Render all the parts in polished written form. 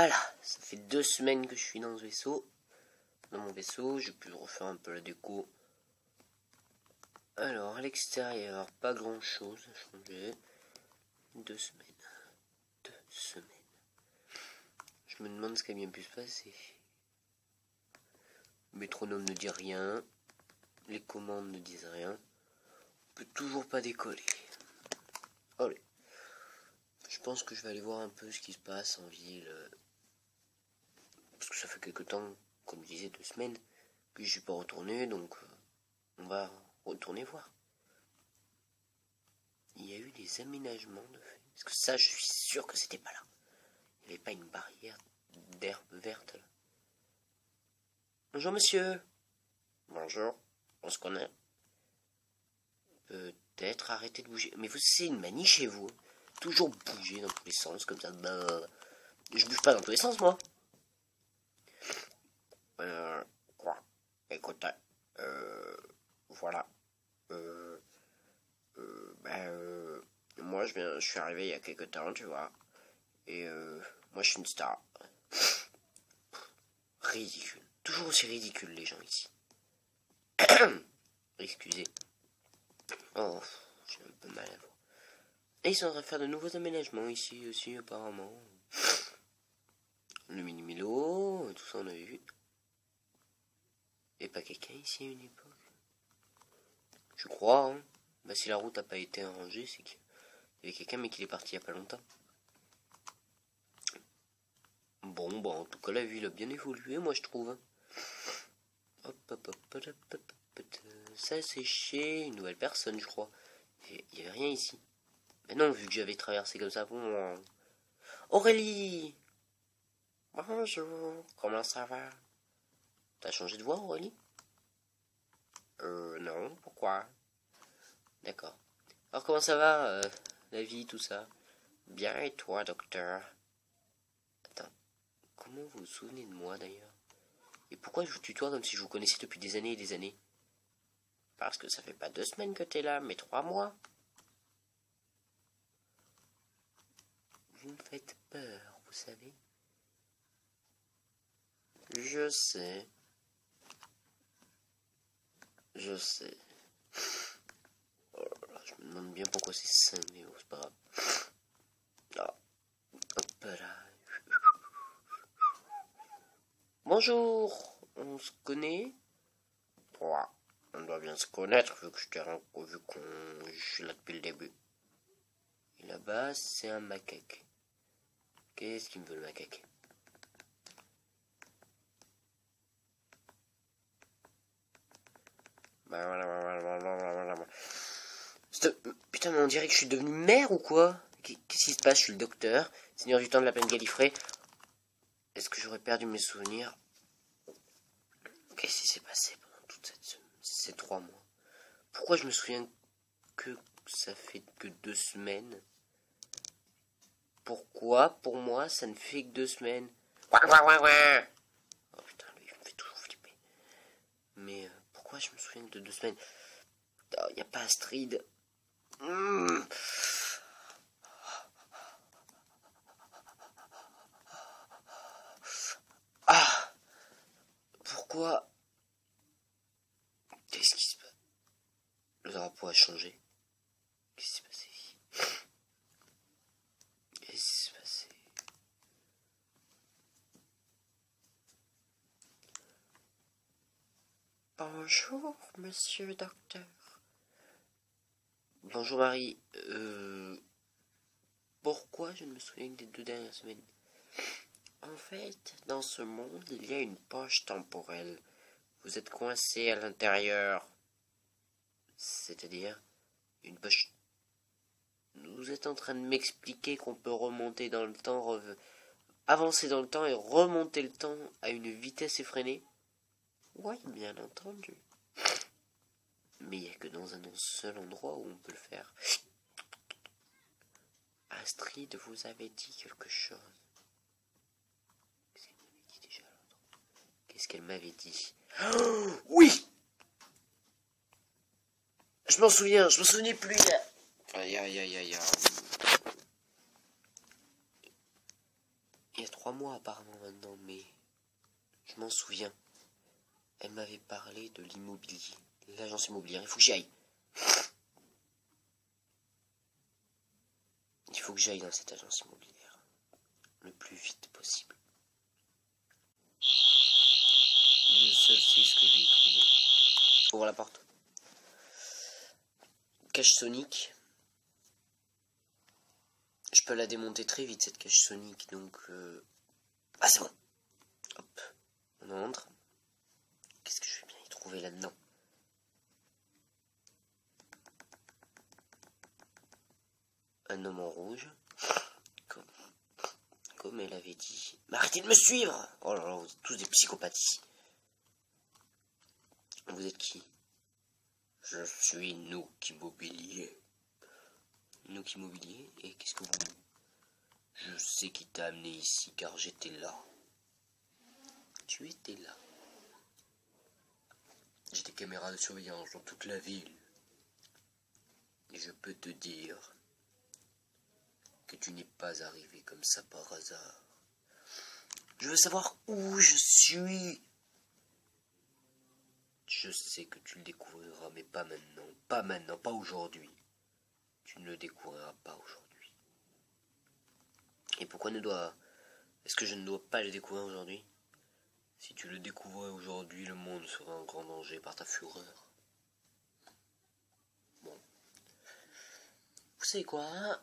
Voilà, ça fait 2 semaines que je suis dans ce vaisseau. Dans mon vaisseau, j'ai pu refaire un peu la déco. Alors, à l'extérieur, pas grand chose à changer. 2 semaines. 2 semaines. Je me demande ce qui a bien pu se passer. Le métronome ne dit rien. Les commandes ne disent rien. On peut toujours pas décoller. Allez. Je pense que je vais aller voir un peu ce qui se passe en ville. Parce que ça fait quelque temps, comme je disais, 2 semaines, que je suis pas retourné, donc on va retourner voir. Il y a eu des aménagements de fait. Parce que ça, je suis sûr que c'était pas là. Il n'y avait pas une barrière d'herbe verte là. Bonjour monsieur. Bonjour. On se connaît. Peut-être arrêter de bouger. Mais vous, c'est une manie chez vous. Toujours bouger dans tous les sens comme ça. Je bouge pas dans tous les sens moi. Quoi? Écoute, voilà. Moi je suis arrivé il y a quelques temps, tu vois. Et moi je suis une star. Ridicule. Toujours aussi ridicule les gens ici. Excusez. Oh, j'ai un peu mal à la voix. Et ils sont en train de faire de nouveaux aménagements ici aussi apparemment. Le mini-milo, tout ça on a vu. Et pas quelqu'un ici à une époque. Je crois, hein. Bah si la route n'a pas été arrangée, c'est qu'il y avait quelqu'un mais qu'il est parti il y a pas longtemps. Bon, bah en tout cas la ville a bien évolué, moi je trouve. Hein. Hop. Ça c'est chez une nouvelle personne, je crois. Il n'y avait rien ici. Mais non, vu que j'avais traversé comme ça, bon. Aurélie! Bonjour, comment ça va? T'as changé de voix, Aurélie? Non, pourquoi? D'accord. Alors comment ça va, la vie, tout ça? Bien, et toi, docteur? Attends, comment vous vous souvenez de moi, d'ailleurs? Et pourquoi je vous tutoie comme si je vous connaissais depuis des années et des années? Parce que ça fait pas 2 semaines que t'es là, mais 3 mois. Vous me faites peur, vous savez? Je sais. Je sais. Oh là là, je me demande bien pourquoi c'est ça, mais oh, c'est pas grave. Ah. Hop là. Bonjour, on se connaît? Ouais, on doit bien se connaître vu que je suis là depuis le début. Et là-bas, c'est un macaque. Qu'est-ce qu'il me veut le macaque? Putain, mais on dirait que je suis devenu maire ou quoi? Qu'est-ce qui se passe? Je suis le docteur, seigneur du temps de la plaine Gallifrey. Est-ce que j'aurais perdu mes souvenirs? Qu'est-ce qui s'est passé pendant toute ces 3 mois? Pourquoi je me souviens que ça fait que 2 semaines? Pourquoi, pour moi, ça ne fait que 2 semaines? Oh putain, lui, il me fait toujours flipper. Mais pourquoi je me souviens de 2 semaines? Oh, y a pas Astrid. Ah! Pourquoi? Qu'est-ce qui se passe? Le drapeau a changé. Qu'est-ce qui s'est passé? Qu'est-ce qui s'est passé? Bonjour, monsieur le docteur. Bonjour Marie. Pourquoi je ne me souviens que des 2 dernières semaines? En fait, dans ce monde, il y a une poche temporelle. Vous êtes coincé à l'intérieur. C'est-à-dire une poche. Vous êtes en train de m'expliquer qu'on peut remonter dans le temps, avancer dans le temps et remonter le temps à une vitesse effrénée? Oui, bien entendu. Mais il n'y a que dans un seul endroit où on peut le faire. Astrid, vous avez dit quelque chose. Qu'est-ce qu'elle m'avait dit déjà l'autre? Qu'est-ce qu'elle m'avait dit? Oh, oui! Je m'en souvenais plus. Aïe. Il y a 3 3 mois apparemment maintenant, mais je m'en souviens. Elle m'avait parlé de l'immobilier, l'agence immobilière. Il faut que j'y aille. Il faut que j'aille dans cette agence immobilière le plus vite possible. Je seul sais ce que j'ai trouvé. Ouvre la porte. Cache sonique. Je peux la démonter très vite cette cache sonique, donc ah c'est bon. Hop, on entre. Qu'est-ce que je vais bien y trouver là-dedans? Un homme en rouge. Comme elle avait dit. Mais arrêtez de me suivre! Oh là là, vous êtes tous des psychopathes ici. Vous êtes qui? Je suis Nook Immobilier. Nook Immobilier? Et qu'est-ce que vous... Je sais qui t'a amené ici car j'étais là. Tu étais là. J'ai des caméras de surveillance dans toute la ville. Et je peux te dire que tu n'es pas arrivé comme ça par hasard. Je veux savoir où je suis. Je sais que tu le découvriras, mais pas maintenant. Pas maintenant, pas aujourd'hui. Tu ne le découvriras pas aujourd'hui. Et pourquoi est-ce que je ne dois pas le découvrir aujourd'hui? Si tu le découvrais aujourd'hui, le monde serait en grand danger par ta fureur. Bon. Vous savez quoi?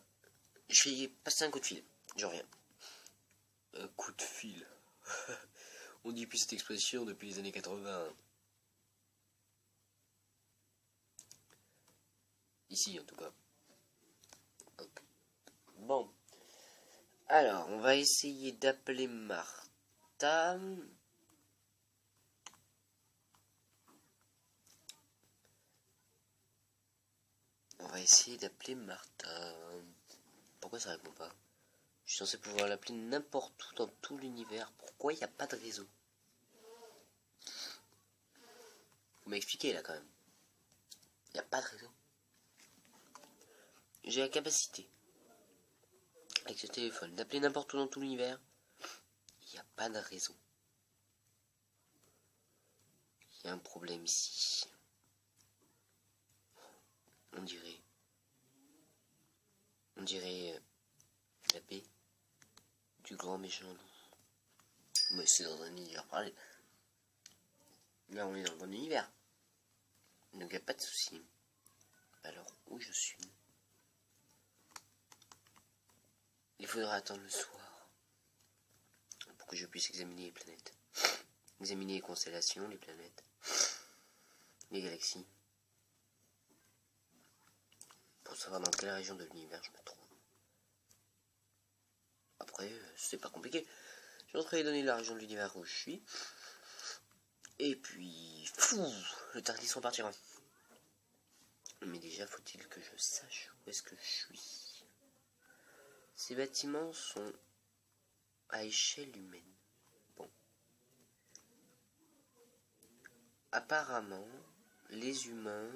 Je vais passer un coup de fil. Je reviens. Un coup de fil. On dit plus cette expression depuis les années 80. Ici, en tout cas. Hop. Bon. Alors, on va essayer d'appeler Martha. On va essayer d'appeler Martha. Pourquoi ça répond pas? Je suis censé pouvoir l'appeler n'importe où dans tout l'univers. Pourquoi il n'y a pas de réseau? Vous m'expliquez là quand même. Il n'y a pas de réseau. J'ai la capacité, avec ce téléphone, d'appeler n'importe où dans tout l'univers. Il n'y a pas de réseau. Il y a un problème ici. On dirait la paix du grand méchant loup. Mais c'est dans un univers parallèle. Là on est dans le bon univers. Donc il n'y a pas de souci. Alors où je suis? Il faudra attendre le soir pour que je puisse examiner les planètes. Examiner les constellations, les planètes, les galaxies. Pour savoir dans quelle région de l'univers je me trouve. Après, c'est pas compliqué. Je vais entrer donner la région de l'univers où je suis. Et puis, fou, le TARDIS repartira. Mais déjà, faut-il que je sache où est-ce que je suis. Ces bâtiments sont à échelle humaine. Bon. Apparemment, les humains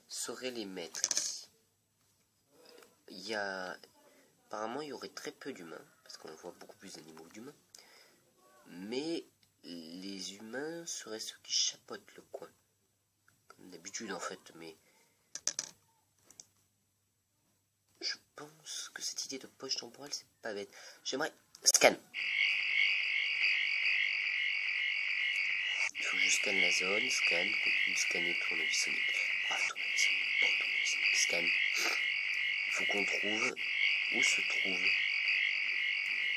seraient les maîtres ici. Apparemment, il y aurait très peu d'humains, parce qu'on voit beaucoup plus d'animaux d'humains. Mais les humains seraient ceux qui chapeautent le coin. Comme d'habitude en fait, mais... Je pense que cette idée de poche temporelle, c'est pas bête. J'aimerais... Scan. Il faut que je scanne la zone, scan, continue de scanner tournevis sonique. Bravo, tournevis sonique, bon tournevis sonique, scan. Il faut qu'on trouve où se trouve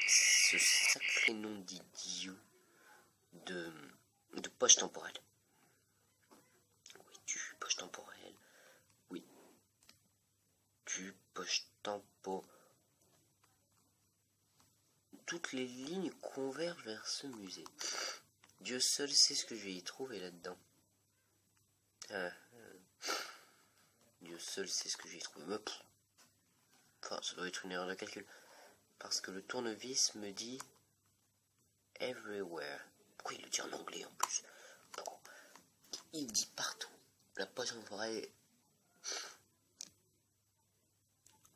ce sacré nom d'idiot de poche temporelle. Oui, tu poche temporelle. Oui. Tu poche tempo. Toutes les lignes convergent vers ce musée. Dieu seul sait ce que je vais y trouver là-dedans. Dieu seul sait ce que je vais y trouver. Enfin, ça doit être une erreur de calcul. Parce que le tournevis me dit everywhere. Pourquoi il le dit en anglais en plus? Pourquoi? Il dit partout. La poche temporelle.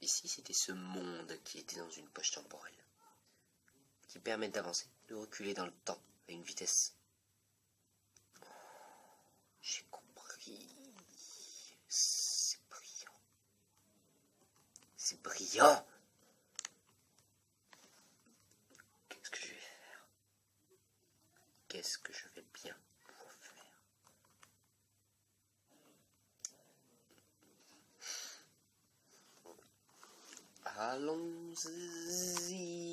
Et si c'était ce monde qui était dans une poche temporelle? Qui permettent d'avancer, de reculer dans le temps à une vitesse. J'ai compris. C'est brillant. C'est brillant. Qu'est-ce que je vais faire? Qu'est-ce que je vais bien pouvoir faire? Allons-y.